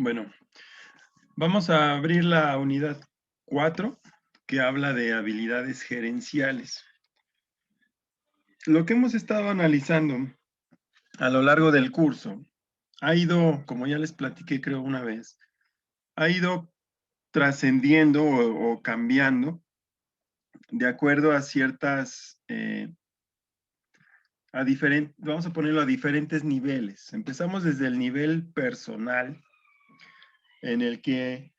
Bueno, vamos a abrir la unidad 4, que habla de habilidades gerenciales. Lo que hemos estado analizando a lo largo del curso ha ido, como ya les platiqué creo una vez, ha ido trascendiendo o cambiando de acuerdo a ciertas, vamos a ponerlo a diferentes niveles. Empezamos desde el nivel personal, en el que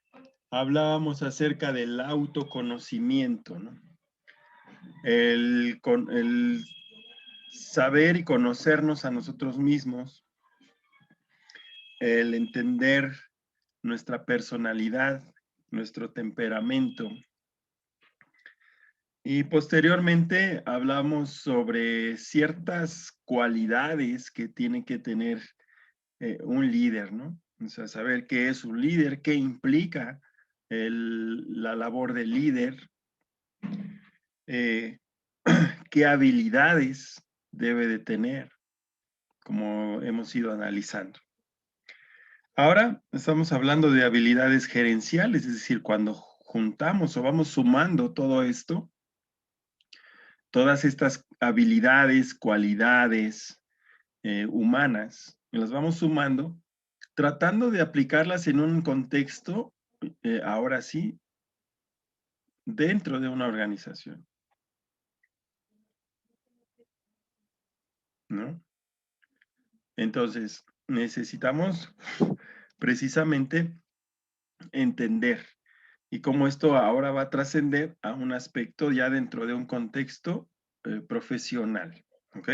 hablábamos acerca del autoconocimiento, ¿no? El saber y conocernos a nosotros mismos, el entender nuestra personalidad, nuestro temperamento. Y posteriormente hablamos sobre ciertas cualidades que tiene que tener un líder, ¿no? O sea, saber qué es un líder, qué implica la labor del líder, eh, qué habilidades debe de tener, como hemos ido analizando. Ahora estamos hablando de habilidades gerenciales, es decir, cuando juntamos o vamos sumando todo esto, todas estas habilidades, cualidades humanas, y las vamos sumando, tratando de aplicarlas en un contexto, ahora sí, dentro de una organización, ¿no? Entonces, necesitamos precisamente entender y cómo esto ahora va a trascender a un aspecto ya dentro de un contexto profesional, ¿ok?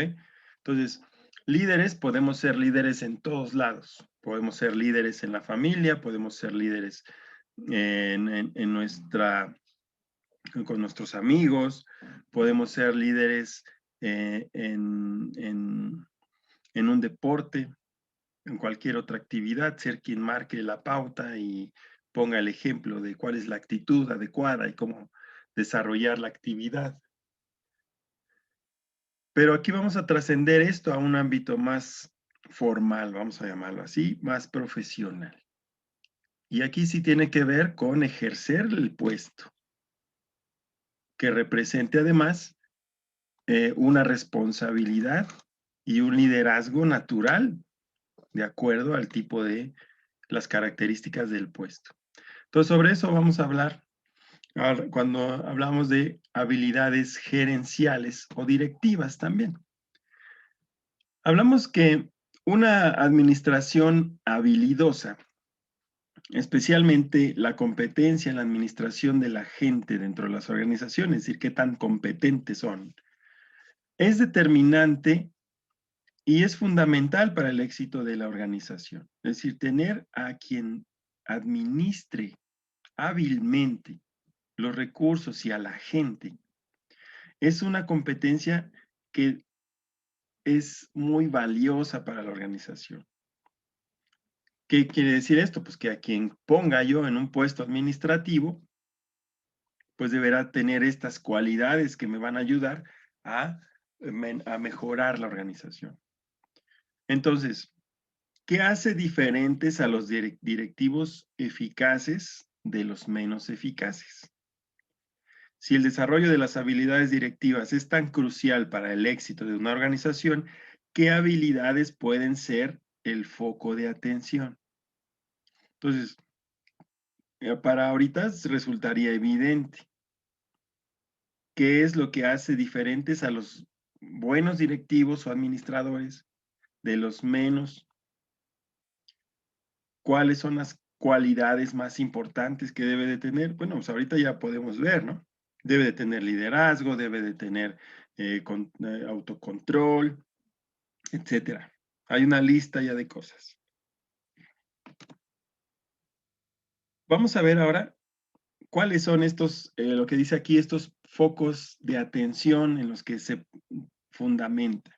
Entonces, líderes, podemos ser líderes en todos lados. Podemos ser líderes en la familia, podemos ser líderes en con nuestros amigos, podemos ser líderes en un deporte, en cualquier otra actividad, ser quien marque la pauta y ponga el ejemplo de cuál es la actitud adecuada y cómo desarrollar la actividad. Pero aquí vamos a trascender esto a un ámbito más formal, vamos a llamarlo así, más profesional. Y aquí sí tiene que ver con ejercer el puesto, que represente además una responsabilidad y un liderazgo natural, de acuerdo al tipo de las características del puesto. Entonces, sobre eso vamos a hablar cuando hablamos de habilidades gerenciales o directivas también. Hablamos que una administración habilidosa, especialmente la competencia en la administración de la gente dentro de las organizaciones, es decir, qué tan competentes son, es determinante y es fundamental para el éxito de la organización. Es decir, tener a quien administre hábilmente los recursos y a la gente es una competencia que es muy valiosa para la organización. ¿Qué quiere decir esto? Pues que a quien ponga yo en un puesto administrativo, pues deberá tener estas cualidades que me van a ayudar a, a mejorar la organización. Entonces, ¿qué hace diferentes a los directivos eficaces de los menos eficaces? Si el desarrollo de las habilidades directivas es tan crucial para el éxito de una organización, ¿qué habilidades pueden ser el foco de atención? Entonces, para ahorita resultaría evidente qué es lo que hace diferentes a los buenos directivos o administradores de los menos, cuáles son las cualidades más importantes que debe de tener. Bueno, pues ahorita ya podemos ver, ¿no? Debe de tener liderazgo, debe de tener autocontrol, etcétera. Hay una lista ya de cosas. Vamos a ver ahora cuáles son estos, lo que dice aquí, estos focos de atención en los que se fundamenta,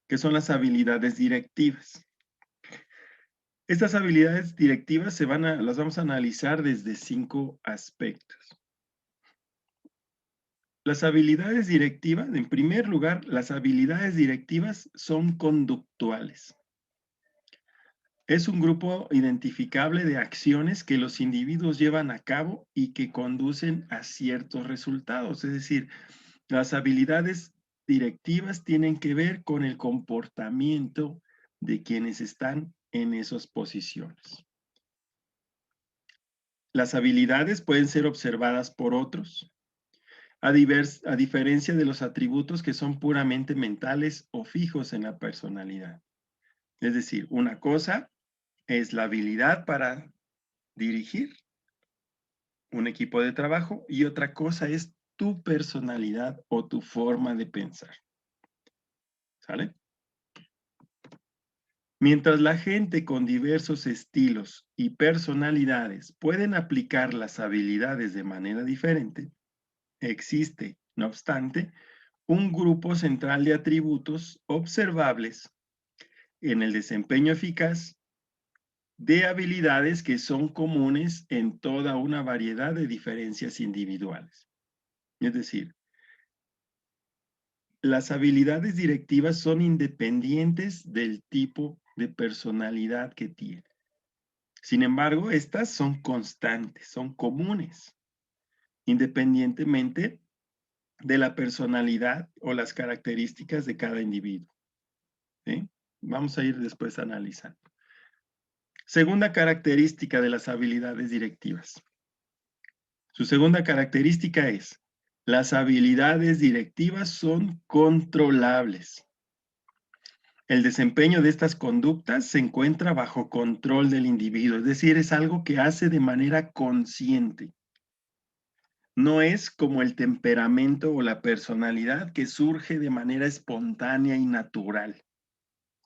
que son las habilidades directivas. Estas habilidades directivas las vamos a analizar desde 5 aspectos. Las habilidades directivas, en primer lugar, las habilidades directivas son conductuales. Es un grupo identificable de acciones que los individuos llevan a cabo y que conducen a ciertos resultados. Es decir, las habilidades directivas tienen que ver con el comportamiento de quienes están en esas posiciones. Las habilidades pueden ser observadas por otros, a diferencia de los atributos que son puramente mentales o fijos en la personalidad. Es decir, una cosa es la habilidad para dirigir un equipo de trabajo y otra cosa es tu personalidad o tu forma de pensar. ¿Sale? Mientras la gente con diversos estilos y personalidades pueden aplicar las habilidades de manera diferente, existe, no obstante, un grupo central de atributos observables en el desempeño eficaz de habilidades que son comunes en toda una variedad de diferencias individuales. Es decir, las habilidades directivas son independientes del tipo de personalidad que tiene. Sin embargo, estas son constantes, son comunes, independientemente de la personalidad o las características de cada individuo. ¿Sí? Vamos a ir después analizando. Segunda característica de las habilidades directivas. Su segunda característica es, las habilidades directivas son controlables. El desempeño de estas conductas se encuentra bajo control del individuo, es decir, es algo que hace de manera consciente. No es como el temperamento o la personalidad que surge de manera espontánea y natural.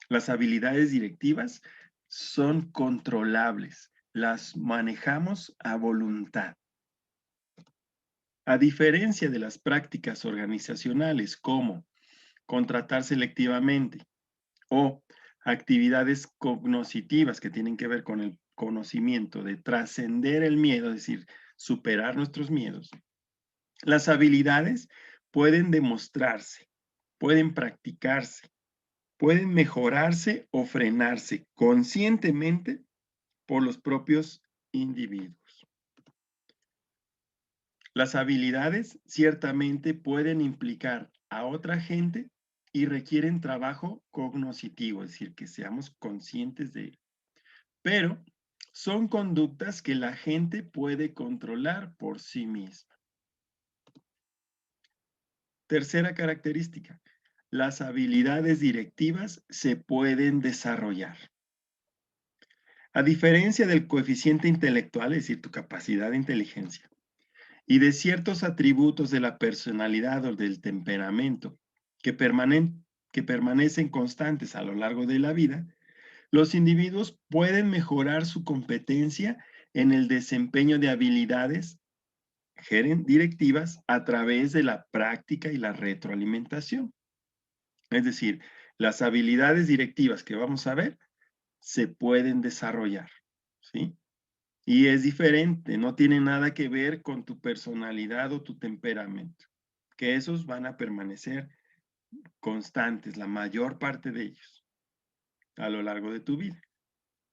Las habilidades directivas son controlables, las manejamos a voluntad. A diferencia de las prácticas organizacionales como contratar selectivamente o actividades cognitivas que tienen que ver con el conocimiento de trascender el miedo, es decir, superar nuestros miedos, las habilidades pueden demostrarse, pueden practicarse, pueden mejorarse o frenarse conscientemente por los propios individuos. Las habilidades ciertamente pueden implicar a otra gente y requieren trabajo cognitivo, es decir, que seamos conscientes de ello. Pero son conductas que la gente puede controlar por sí misma. Tercera característica, las habilidades directivas se pueden desarrollar. A diferencia del coeficiente intelectual, es decir, tu capacidad de inteligencia, y de ciertos atributos de la personalidad o del temperamento que permanecen constantes a lo largo de la vida, los individuos pueden mejorar su competencia en el desempeño de habilidades directivas a través de la práctica y la retroalimentación. Es decir, las habilidades directivas que vamos a ver se pueden desarrollar, ¿sí? Y es diferente, no tiene nada que ver con tu personalidad o tu temperamento, que esos van a permanecer constantes, la mayor parte de ellos, a lo largo de tu vida,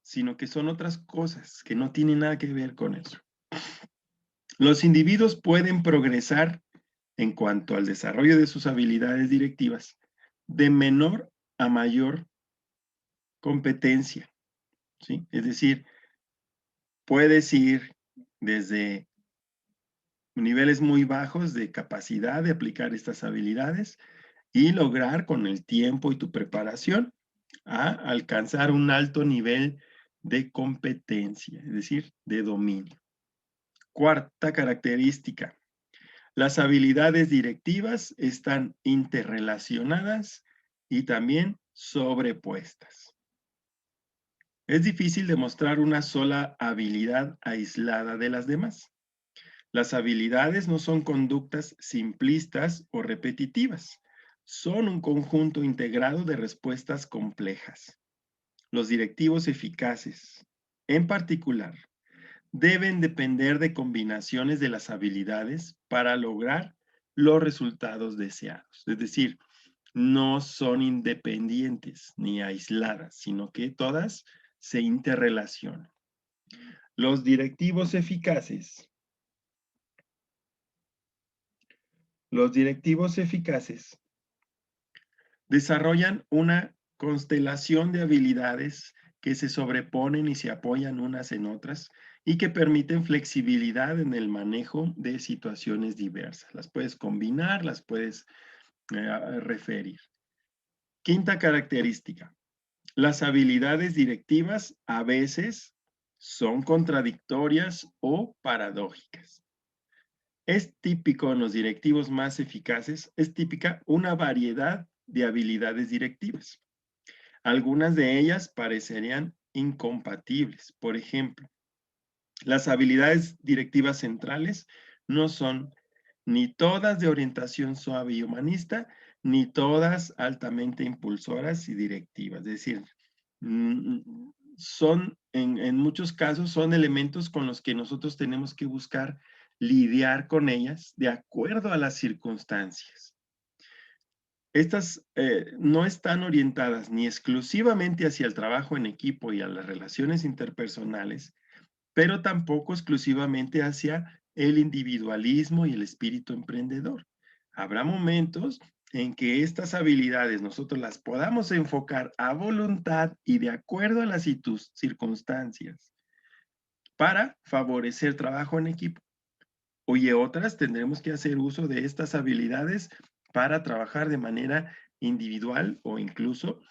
sino que son otras cosas que no tienen nada que ver con eso. Los individuos pueden progresar en cuanto al desarrollo de sus habilidades directivas de menor a mayor competencia, ¿sí? Es decir, puedes ir desde niveles muy bajos de capacidad de aplicar estas habilidades y lograr con el tiempo y tu preparación a alcanzar un alto nivel de competencia, es decir, de dominio. Cuarta característica, las habilidades directivas están interrelacionadas y también sobrepuestas. Es difícil demostrar una sola habilidad aislada de las demás. Las habilidades no son conductas simplistas o repetitivas, son un conjunto integrado de respuestas complejas. Los directivos eficaces, en particular, deben depender de combinaciones de las habilidades para lograr los resultados deseados. Es decir, no son independientes ni aisladas, sino que todas se interrelacionan. Los directivos eficaces desarrollan una constelación de habilidades que se sobreponen y se apoyan unas en otras y que permiten flexibilidad en el manejo de situaciones diversas. Las puedes combinar, las puedes referir. Quinta característica. Las habilidades directivas a veces son contradictorias o paradójicas. Es típico en los directivos más eficaces, es típica una variedad de habilidades directivas. Algunas de ellas parecerían incompatibles. Por ejemplo, las habilidades directivas centrales no son ni todas de orientación suave y humanista, ni todas altamente impulsoras y directivas. Es decir, son, en muchos casos, son elementos con los que nosotros tenemos que buscar lidiar con ellas de acuerdo a las circunstancias. Estas no están orientadas ni exclusivamente hacia el trabajo en equipo y a las relaciones interpersonales, pero tampoco exclusivamente hacia el individualismo y el espíritu emprendedor. Habrá momentos en que estas habilidades nosotros las podamos enfocar a voluntad y de acuerdo a las circunstancias para favorecer trabajo en equipo. Oye, otras tendremos que hacer uso de estas habilidades para trabajar de manera individual o incluso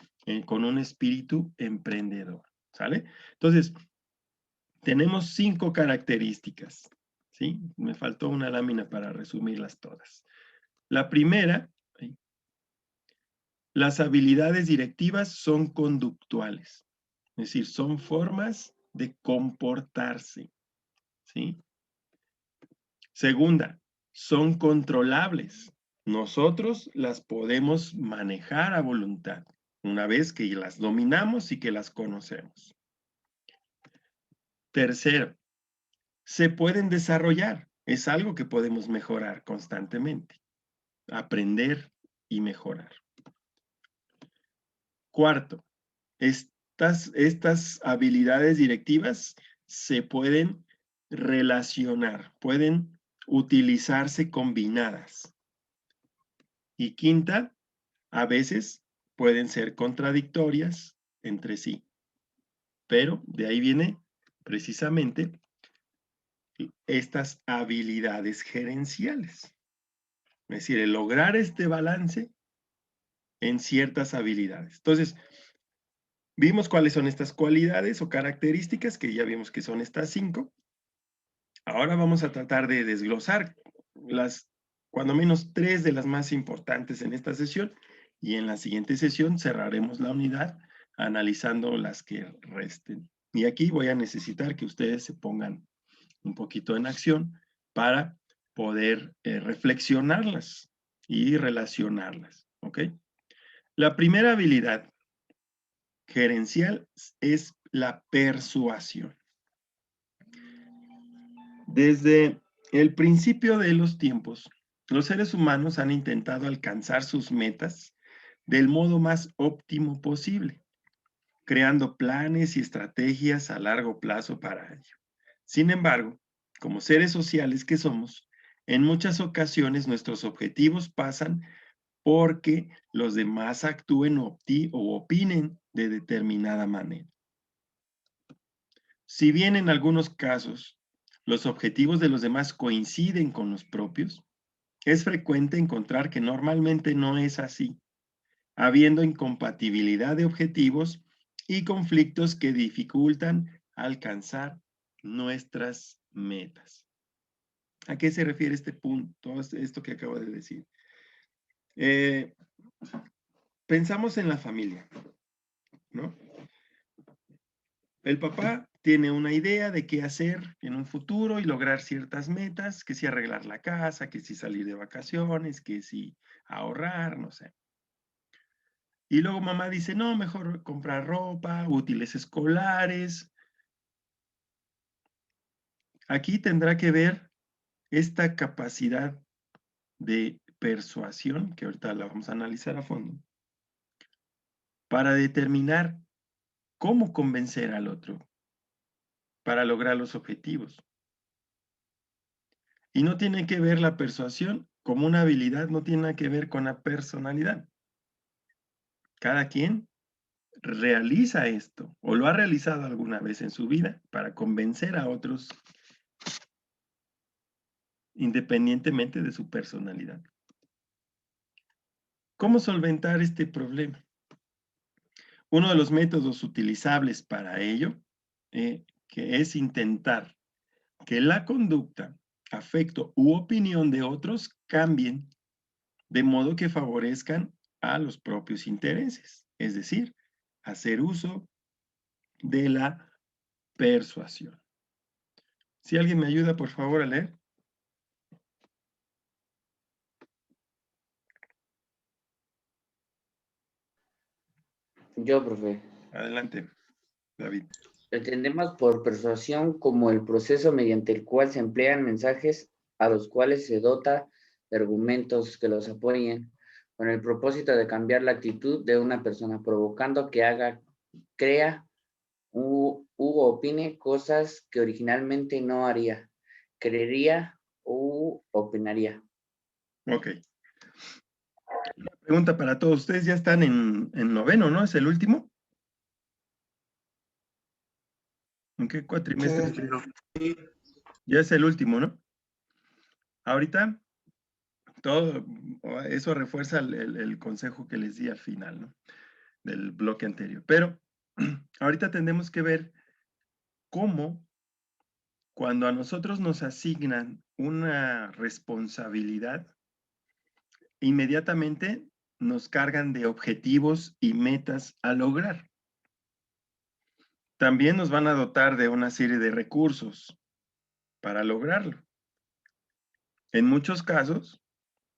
con un espíritu emprendedor, ¿sale? Entonces, tenemos 5 características, ¿sí? Me faltó una lámina para resumirlas todas. La primera, ¿sí? Las habilidades directivas son conductuales, es decir, son formas de comportarse, ¿sí? Segunda, son controlables. Nosotros las podemos manejar a voluntad, una vez que las dominamos y que las conocemos. Tercero, se pueden desarrollar. Es algo que podemos mejorar constantemente, aprender y mejorar. Cuarto, estas habilidades directivas se pueden relacionar, pueden utilizarse combinadas. Y quinta, a veces pueden ser contradictorias entre sí, pero de ahí viene precisamente estas habilidades gerenciales. Es decir, el lograr este balance en ciertas habilidades. Entonces, vimos cuáles son estas cualidades o características, que ya vimos que son estas 5. Ahora vamos a tratar de desglosar las, cuando menos 3 de las más importantes en esta sesión, y en la siguiente sesión cerraremos la unidad analizando las que resten. Y aquí voy a necesitar que ustedes se pongan un poquito en acción para poder reflexionarlas y relacionarlas, ¿ok? La primera habilidad gerencial es la persuasión. Desde el principio de los tiempos, los seres humanos han intentado alcanzar sus metas del modo más óptimo posible, creando planes y estrategias a largo plazo para ello. Sin embargo, como seres sociales que somos, en muchas ocasiones nuestros objetivos pasan porque los demás actúen o opinen de determinada manera. Si bien en algunos casos los objetivos de los demás coinciden con los propios, es frecuente encontrar que normalmente no es así, habiendo incompatibilidad de objetivos y conflictos que dificultan alcanzar nuestras metas. ¿A qué se refiere este punto, esto que acabo de decir? Pensamos en la familia, ¿no? El papá tiene una idea de qué hacer en un futuro y lograr ciertas metas, que si arreglar la casa, que si salir de vacaciones, que si ahorrar, no sé. Y luego mamá dice, no, mejor comprar ropa, útiles escolares. Aquí tendrá que ver esta capacidad de persuasión, que ahorita la vamos a analizar a fondo, para determinar cómo convencer al otro para lograr los objetivos. Y no tiene que ver la persuasión como una habilidad, no tiene nada que ver con la personalidad. Cada quien realiza esto o lo ha realizado alguna vez en su vida para convencer a otros independientemente de su personalidad. ¿Cómo solventar este problema? Uno de los métodos utilizables para ello, que es intentar que la conducta, afecto u opinión de otros cambien de modo que favorezcan a los propios intereses, es decir, hacer uso de la persuasión. Si alguien me ayuda, por favor, a leer. Yo, profe. Adelante, David. Entendemos por persuasión como el proceso mediante el cual se emplean mensajes a los cuales se dota de argumentos que los apoyen, con el propósito de cambiar la actitud de una persona, provocando que haga, crea u opine cosas que originalmente no haría, creería u opinaría. Ok. Pregunta para todos. Ustedes ya están en noveno, ¿no? ¿Es el último? ¿En qué cuatrimestre? Sí. Ya es el último, ¿no? Ahorita, todo eso refuerza el consejo que les di al final, ¿no? Del bloque anterior. Pero ahorita tenemos que ver cómo cuando a nosotros nos asignan una responsabilidad, inmediatamente nos cargan de objetivos y metas a lograr. También nos van a dotar de una serie de recursos para lograrlo. En muchos casos,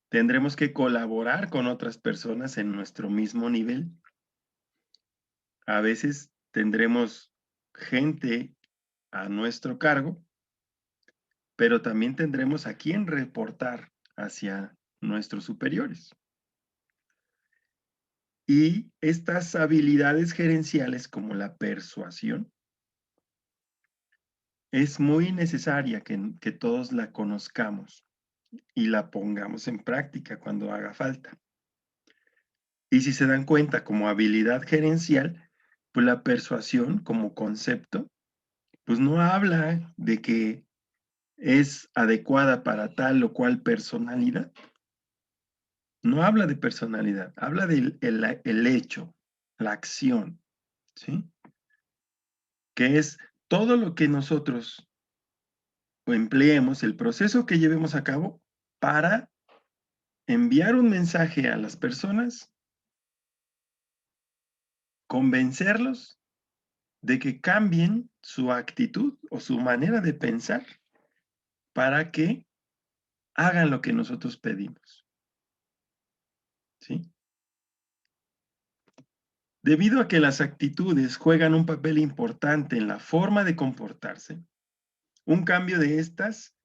tendremos que colaborar con otras personas en nuestro mismo nivel. A veces tendremos gente a nuestro cargo, pero también tendremos a quien reportar hacia nuestros superiores. Y estas habilidades gerenciales como la persuasión es muy necesaria que todos la conozcamos y la pongamos en práctica cuando haga falta. Y si se dan cuenta como habilidad gerencial, pues la persuasión como concepto, pues no habla de que es adecuada para tal o cual personalidad. No habla de personalidad, habla del el hecho, la acción, ¿sí? Que es todo lo que nosotros empleemos, el proceso que llevemos a cabo para enviar un mensaje a las personas, convencerlos de que cambien su actitud o su manera de pensar para que hagan lo que nosotros pedimos, ¿sí? Debido a que las actitudes juegan un papel importante en la forma de comportarse, un cambio de estas,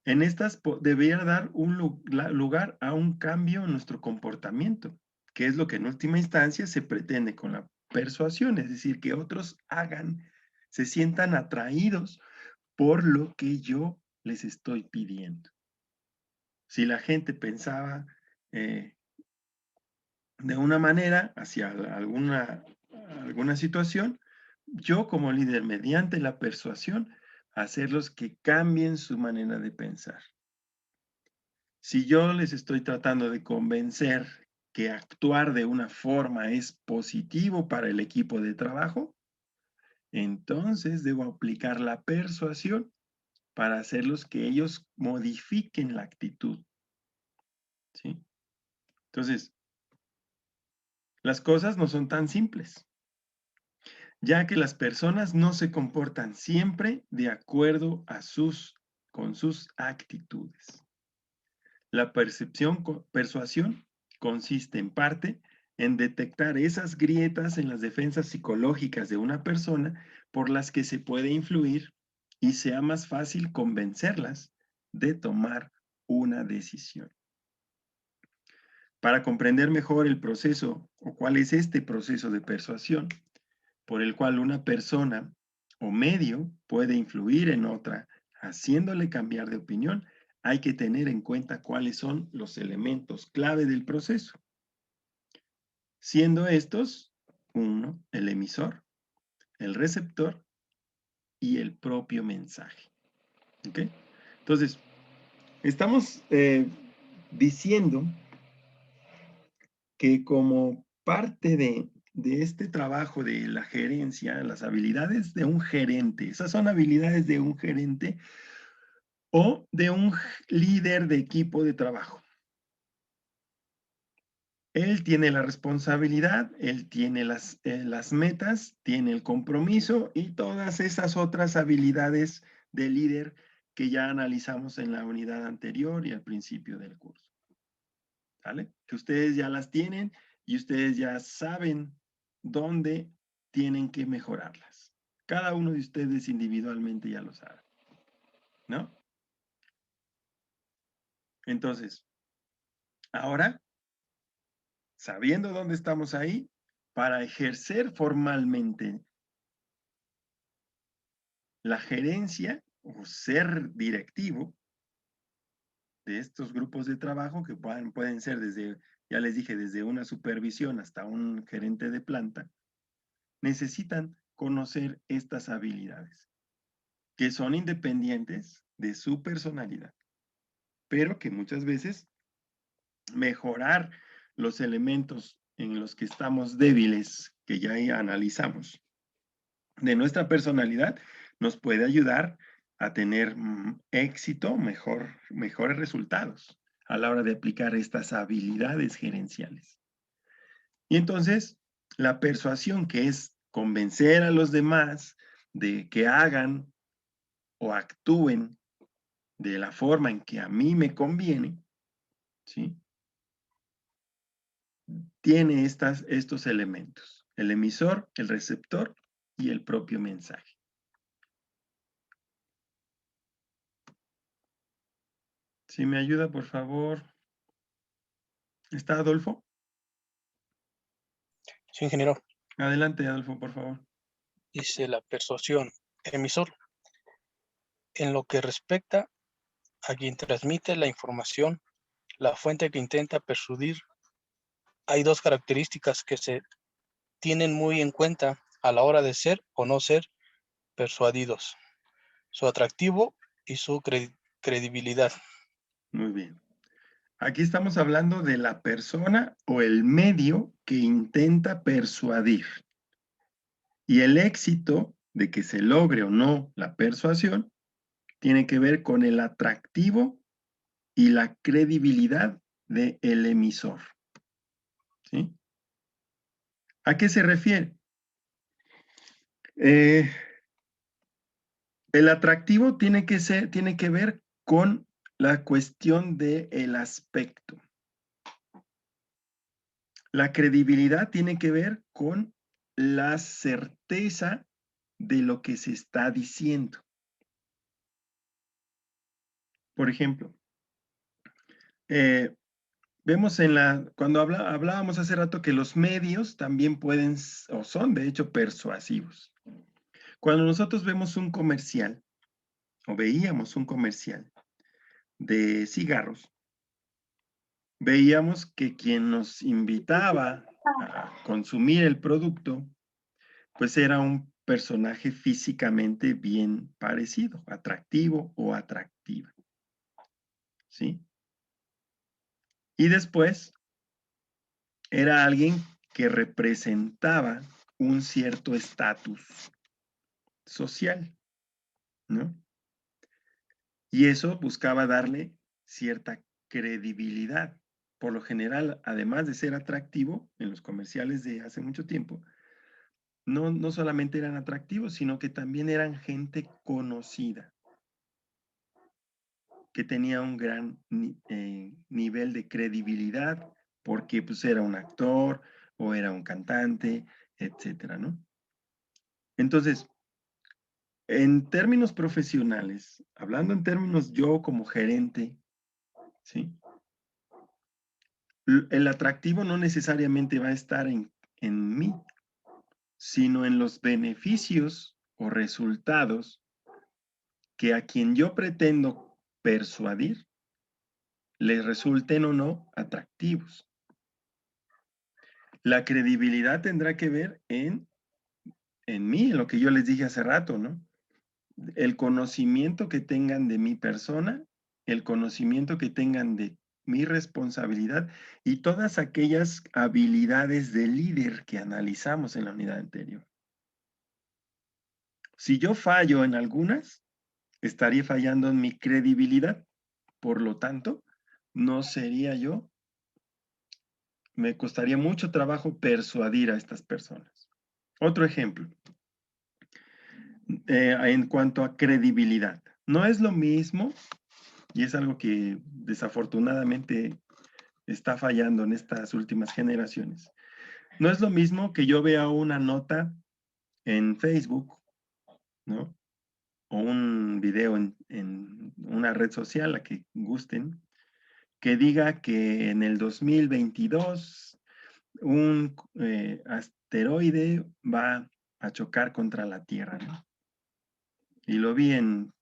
en estas debería dar un lugar a un cambio en nuestro comportamiento, que es lo que en última instancia se pretende con la persuasión, es decir, que otros hagan, se sientan atraídos por lo que yo les estoy pidiendo. Si la gente pensaba de una manera hacia alguna situación, yo como líder, mediante la persuasión, hacerlos que cambien su manera de pensar. Si yo les estoy tratando de convencer que actuar de una forma es positivo para el equipo de trabajo, entonces debo aplicar la persuasión para hacerlos que ellos modifiquen la actitud, ¿sí? Entonces, las cosas no son tan simples, ya que las personas no se comportan siempre de acuerdo con sus actitudes. La persuasión consiste en parte en detectar esas grietas en las defensas psicológicas de una persona por las que se puede influir y sea más fácil convencerlas de tomar una decisión. Para comprender mejor el proceso o cuál es este proceso de persuasión, por el cual una persona o medio puede influir en otra, haciéndole cambiar de opinión, hay que tener en cuenta cuáles son los elementos clave del proceso. Siendo estos, uno, el emisor, el receptor y el propio mensaje. ¿Ok? Entonces, estamos diciendo que como parte de este trabajo de la gerencia, las habilidades de un gerente, esas son habilidades de un gerente o de un líder de equipo de trabajo. Él tiene la responsabilidad, él tiene las metas, tiene el compromiso y todas esas otras habilidades de líder que ya analizamos en la unidad anterior y al principio del curso. ¿Vale? Que ustedes ya las tienen y ustedes ya saben dónde tienen que mejorarlas. Cada uno de ustedes individualmente ya lo sabe, ¿no? Entonces, ahora, sabiendo dónde estamos ahí, para ejercer formalmente la gerencia o ser directivo de estos grupos de trabajo que pueden ser desde, ya les dije, desde una supervisión hasta un gerente de planta, necesitan conocer estas habilidades, que son independientes de su personalidad, pero que muchas veces mejorar los elementos en los que estamos débiles, que ya analizamos, de nuestra personalidad, nos puede ayudar a tener éxito, mejores resultados a la hora de aplicar estas habilidades gerenciales. Y entonces, la persuasión, que es convencer a los demás de que hagan o actúen de la forma en que a mí me conviene, ¿sí? Tiene estos elementos: el emisor, el receptor y el propio mensaje. Si me ayuda, por favor. ¿Está Adolfo? Sí, ingeniero. Adelante, Adolfo, por favor. Dice la persuasión, emisor. En lo que respecta a quien transmite la información, la fuente que intenta persuadir, hay dos características que se tienen muy en cuenta a la hora de ser o no ser persuadidos: su atractivo y su credibilidad. Muy bien. Aquí estamos hablando de la persona o el medio que intenta persuadir. Y el éxito de que se logre o no la persuasión tiene que ver con el atractivo y la credibilidad del emisor. ¿Sí? ¿A qué se refiere? El atractivo tiene que ver con la cuestión del aspecto. La credibilidad tiene que ver con la certeza de lo que se está diciendo. Por ejemplo, vemos cuando hablábamos hace rato que los medios también pueden o son de hecho persuasivos. Cuando nosotros vemos un comercial o veíamos un comercial de cigarros, veíamos que quien nos invitaba a consumir el producto, pues era un personaje físicamente bien parecido, atractivo o atractiva. ¿Sí? Y después era alguien que representaba un cierto estatus social, ¿no? Y eso buscaba darle cierta credibilidad. Por lo general, además de ser atractivo, en los comerciales de hace mucho tiempo, no solamente eran atractivos, sino que también eran gente conocida, que tenía un gran nivel de credibilidad, porque pues era un actor o era un cantante, etcétera, ¿no? Entonces, en términos profesionales, hablando en términos yo como gerente, ¿sí? El atractivo no necesariamente va a estar en mí, sino en los beneficios o resultados que a quien yo pretendo persuadir les resulten o no atractivos. La credibilidad tendrá que ver en mí, en lo que yo les dije hace rato, ¿no? El conocimiento que tengan de mi persona, el conocimiento que tengan de mi responsabilidad y todas aquellas habilidades de líder que analizamos en la unidad anterior. Si yo fallo en algunas, estaría fallando en mi credibilidad. Por lo tanto, no sería yo, me costaría mucho trabajo persuadir a estas personas. Otro ejemplo, en cuanto a credibilidad. No es lo mismo, y es algo que desafortunadamente está fallando en estas últimas generaciones. No es lo mismo que yo vea una nota en Facebook, ¿no? O un video en una red social, la que gusten, que diga que en el 2022 un asteroide va a chocar contra la Tierra, ¿no? Y lo vi en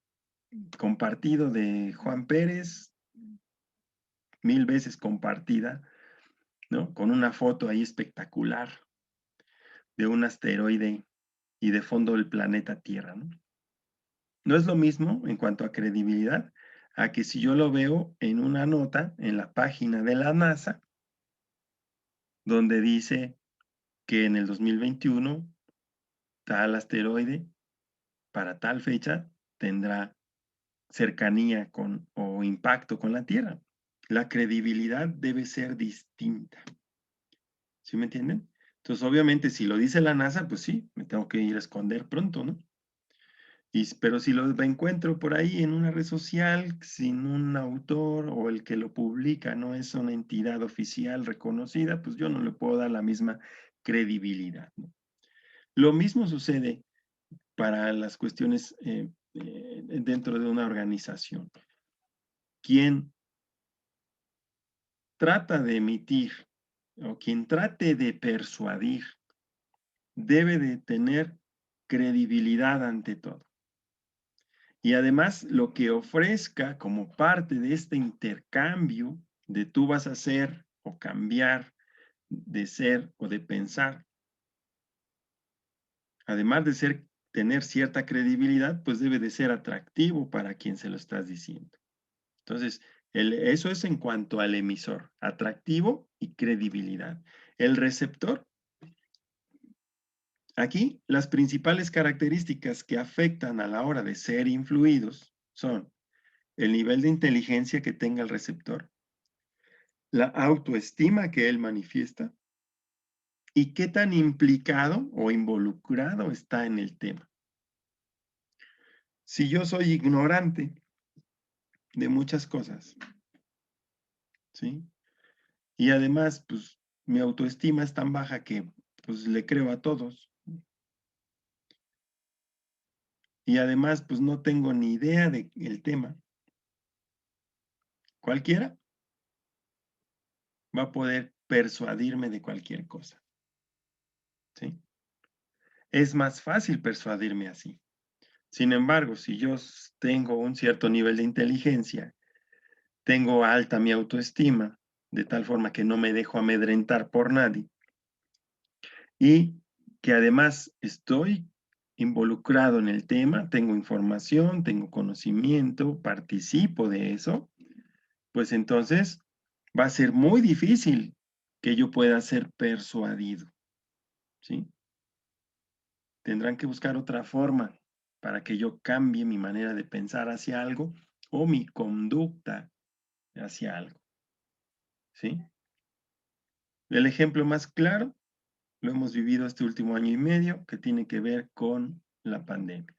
compartido de Juan Pérez, 1000 veces compartida, ¿no? Con una foto ahí espectacular de un asteroide y de fondo el planeta Tierra, ¿no? No es lo mismo en cuanto a credibilidad a que si yo lo veo en una nota en la página de la NASA, donde dice que en el 2021 tal asteroide para tal fecha tendrá cercanía con o impacto con la Tierra. La credibilidad debe ser distinta. ¿Sí me entienden? Entonces, obviamente, si lo dice la NASA, pues sí, me tengo que ir a esconder pronto, ¿no? Pero si lo encuentro por ahí en una red social sin un autor o el que lo publica no es una entidad oficial reconocida, pues yo no le puedo dar la misma credibilidad, ¿no? Lo mismo sucede para las cuestiones dentro de una organización. Quien trata de emitir o quien trate de persuadir debe de tener credibilidad ante todo. Y además lo que ofrezca como parte de este intercambio de tú vas a ser o cambiar de ser o de pensar, además de tener cierta credibilidad, pues debe de ser atractivo para quien se lo estás diciendo. Entonces, eso es en cuanto al emisor, atractivo y credibilidad. El receptor, aquí las principales características que afectan a la hora de ser influidos son el nivel de inteligencia que tenga el receptor, la autoestima que él manifiesta y qué tan implicado o involucrado está en el tema. Si yo soy ignorante de muchas cosas, ¿sí? Y además, pues, mi autoestima es tan baja que, pues, le creo a todos. Y además, pues, no tengo ni idea del tema. Cualquiera va a poder persuadirme de cualquier cosa, ¿sí? Es más fácil persuadirme así. Sin embargo, si yo tengo un cierto nivel de inteligencia, tengo alta mi autoestima, de tal forma que no me dejo amedrentar por nadie, y que además estoy involucrado en el tema, tengo información, tengo conocimiento, participo de eso, pues entonces va a ser muy difícil que yo pueda ser persuadido, ¿sí? Tendrán que buscar otra forma para que yo cambie mi manera de pensar hacia algo o mi conducta hacia algo, ¿sí? El ejemplo más claro lo hemos vivido este último año y medio, que tiene que ver con la pandemia.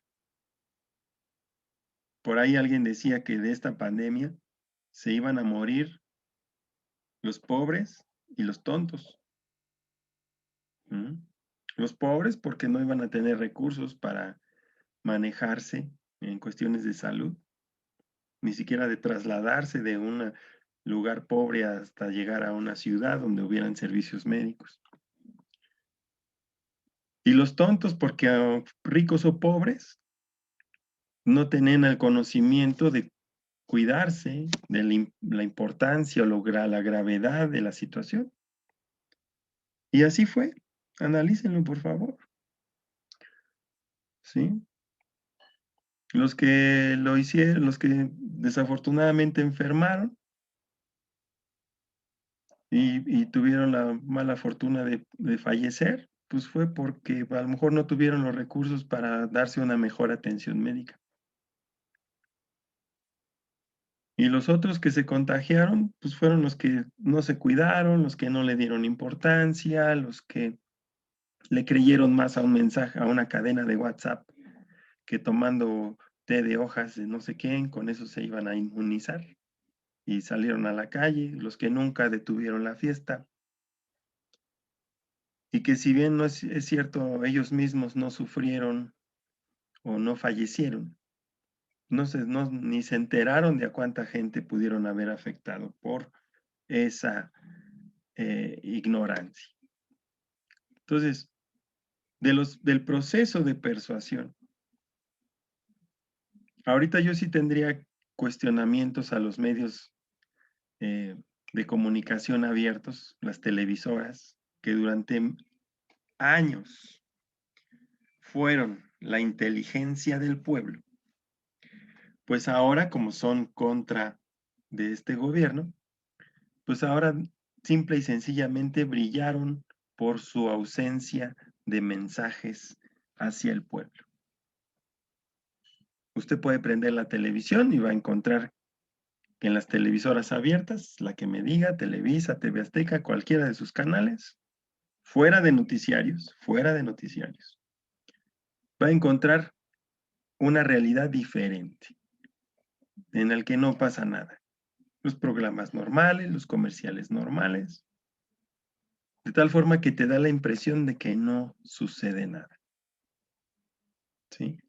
Por ahí alguien decía que de esta pandemia se iban a morir los pobres y los tontos. ¿Mm? Los pobres porque no iban a tener recursos para manejarse en cuestiones de salud, ni siquiera de trasladarse de un lugar pobre hasta llegar a una ciudad donde hubieran servicios médicos. Y los tontos, porque ricos o pobres, no tenían el conocimiento de cuidarse, de la importancia o la gravedad de la situación. Y así fue. Analícenlo, por favor. ¿Sí? Los que lo hicieron, los que desafortunadamente enfermaron y tuvieron la mala fortuna de fallecer, pues fue porque a lo mejor no tuvieron los recursos para darse una mejor atención médica. Y los otros que se contagiaron, pues fueron los que no se cuidaron, los que no le dieron importancia, los que le creyeron más a un mensaje, a una cadena de WhatsApp, que tomando té de hojas de no sé quién, con eso se iban a inmunizar. Y salieron a la calle, los que nunca detuvieron la fiesta. Y que si bien no es cierto, ellos mismos no sufrieron o no fallecieron, ni se enteraron de a cuánta gente pudieron haber afectado por esa ignorancia. Entonces, del proceso de persuasión, ahorita yo sí tendría cuestionamientos a los medios de comunicación abiertos, las televisoras, que durante años fueron la inteligencia del pueblo, pues ahora como son contra de este gobierno, pues ahora simple y sencillamente brillaron por su ausencia de mensajes hacia el pueblo. Usted puede prender la televisión y va a encontrar que en las televisoras abiertas, la que me diga, Televisa, TV Azteca, cualquiera de sus canales, fuera de noticiarios, va a encontrar una realidad diferente, en el que no pasa nada. Los programas normales, los comerciales normales, de tal forma que te da la impresión de que no sucede nada. ¿Sí?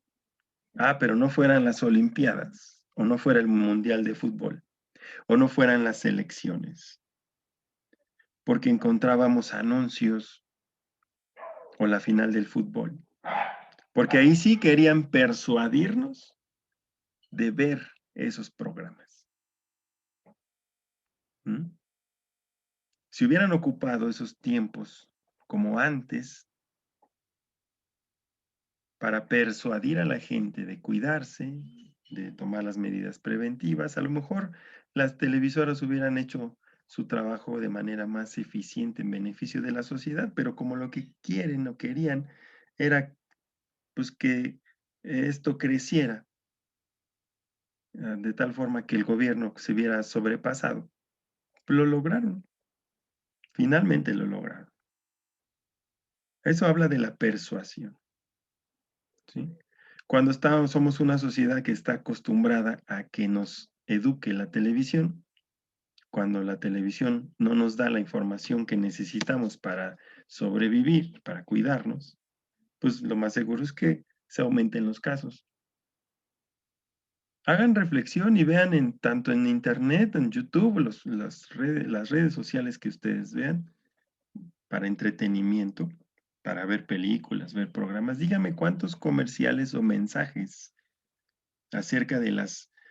Ah, pero no fueran las Olimpiadas, o no fuera el Mundial de Fútbol, o no fueran las elecciones, porque encontrábamos anuncios o la final del fútbol, porque ahí sí querían persuadirnos de ver esos programas. ¿Mm? Si hubieran ocupado esos tiempos como antes para persuadir a la gente de cuidarse, de tomar las medidas preventivas, a lo mejor las televisoras hubieran hecho su trabajo de manera más eficiente en beneficio de la sociedad, pero como lo que quieren o querían era pues que esto creciera de tal forma que el gobierno se viera sobrepasado, lo lograron, finalmente lo lograron. Eso habla de la persuasión, ¿sí? Cuando somos una sociedad que está acostumbrada a que nos eduque la televisión, cuando la televisión no nos da la información que necesitamos para sobrevivir, para cuidarnos, pues lo más seguro es que se aumenten los casos. Hagan reflexión y vean tanto en internet, en YouTube, las redes sociales que ustedes vean para entretenimiento, para ver películas, ver programas. Dígame cuántos comerciales o mensajes acerca de la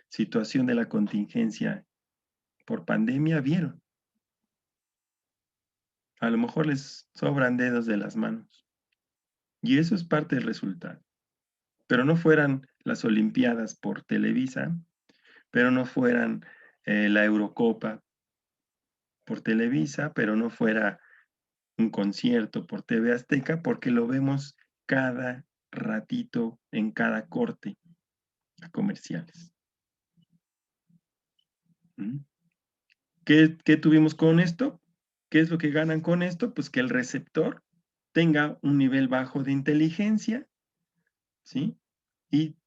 situación de la contingencia por pandemia vieron. A lo mejor les sobran dedos de las manos. Y eso es parte del resultado. Pero no fueran las Olimpiadas por Televisa, pero no fueran la Eurocopa por Televisa, pero no fuera un concierto por TV Azteca, porque lo vemos cada ratito en cada corte a comerciales. ¿Mm? ¿Qué tuvimos con esto? ¿Qué es lo que ganan con esto? Pues que el receptor tenga un nivel bajo de inteligencia, ¿sí? Y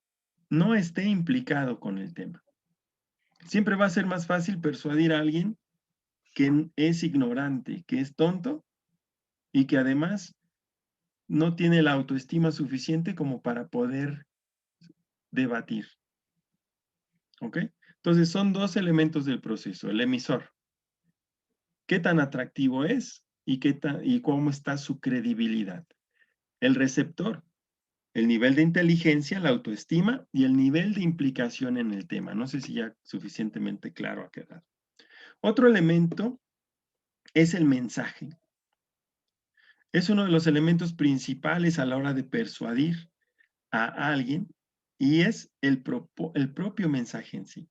no esté implicado con el tema. Siempre va a ser más fácil persuadir a alguien que es ignorante, que es tonto y que además no tiene la autoestima suficiente como para poder debatir. ¿Ok? Entonces son dos elementos del proceso. El emisor, qué tan atractivo es y cómo está su credibilidad. El receptor, el nivel de inteligencia, la autoestima y el nivel de implicación en el tema. No sé si ya suficientemente claro ha quedado. Otro elemento es el mensaje. Es uno de los elementos principales a la hora de persuadir a alguien y es el propio mensaje en sí.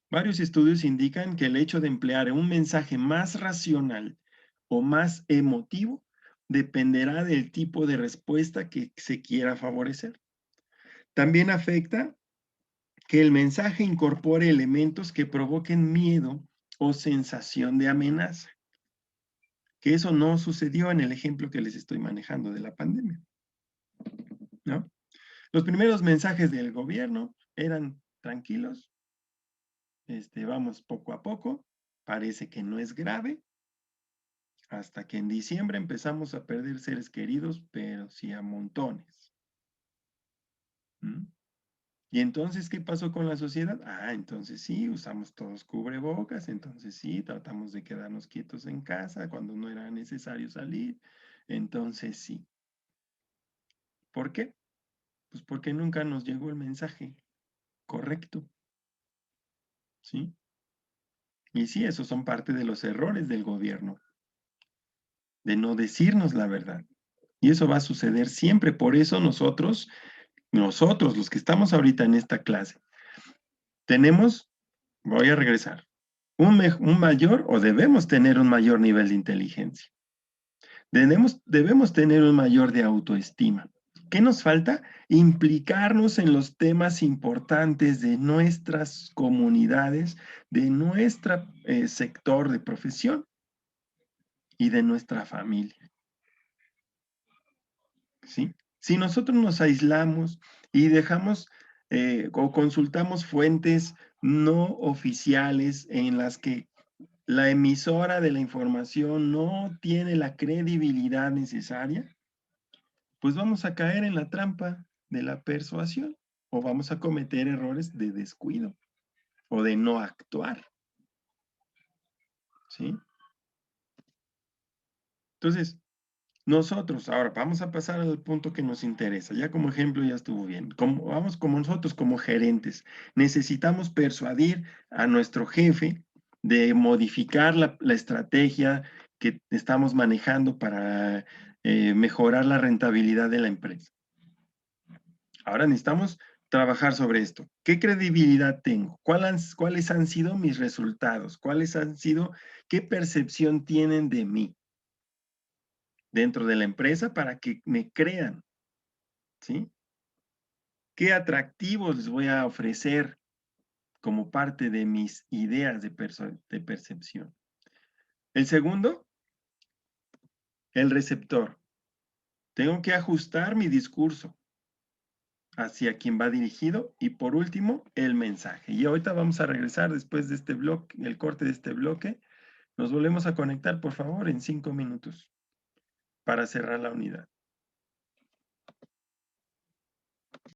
Varios estudios indican que el hecho de emplear un mensaje más racional o más emotivo dependerá del tipo de respuesta que se quiera favorecer. También afecta que el mensaje incorpore elementos que provoquen miedo o sensación de amenaza, que eso no sucedió en el ejemplo que les estoy manejando de la pandemia, ¿no? Los primeros mensajes del gobierno eran tranquilos, vamos poco a poco, parece que no es grave, hasta que en diciembre empezamos a perder seres queridos, pero sí a montones. ¿Mm? Y entonces, ¿qué pasó con la sociedad? Entonces sí, usamos todos cubrebocas, entonces sí, tratamos de quedarnos quietos en casa cuando no era necesario salir, entonces sí. ¿Por qué? Pues porque nunca nos llegó el mensaje correcto, ¿sí? Y sí, esos son parte de los errores del gobierno, de no decirnos la verdad. Y eso va a suceder siempre, por eso nosotros, los que estamos ahorita en esta clase, tenemos, voy a regresar, un mayor o debemos tener un mayor nivel de inteligencia. Debemos tener un mayor de autoestima. ¿Qué nos falta? Implicarnos en los temas importantes de nuestras comunidades, de nuestro sector de profesión y de nuestra familia. ¿Sí? Si nosotros nos aislamos y dejamos o consultamos fuentes no oficiales en las que la emisora de la información no tiene la credibilidad necesaria, pues vamos a caer en la trampa de la persuasión o vamos a cometer errores de descuido o de no actuar. ¿Sí? Entonces, nosotros, ahora vamos a pasar al punto que nos interesa. Ya como ejemplo ya estuvo bien. Vamos como nosotros, como gerentes, necesitamos persuadir a nuestro jefe de modificar la estrategia que estamos manejando para mejorar la rentabilidad de la empresa. Ahora necesitamos trabajar sobre esto. ¿Qué credibilidad tengo? ¿Cuáles han sido mis resultados? ¿Qué percepción tienen de mí dentro de la empresa para que me crean? ¿Sí? ¿Qué atractivos les voy a ofrecer como parte de mis ideas de percepción? El segundo, el receptor. Tengo que ajustar mi discurso hacia quien va dirigido y por último, el mensaje. Y ahorita vamos a regresar después de este bloque, el corte de este bloque. Nos volvemos a conectar, por favor, en 5 minutos para cerrar la unidad.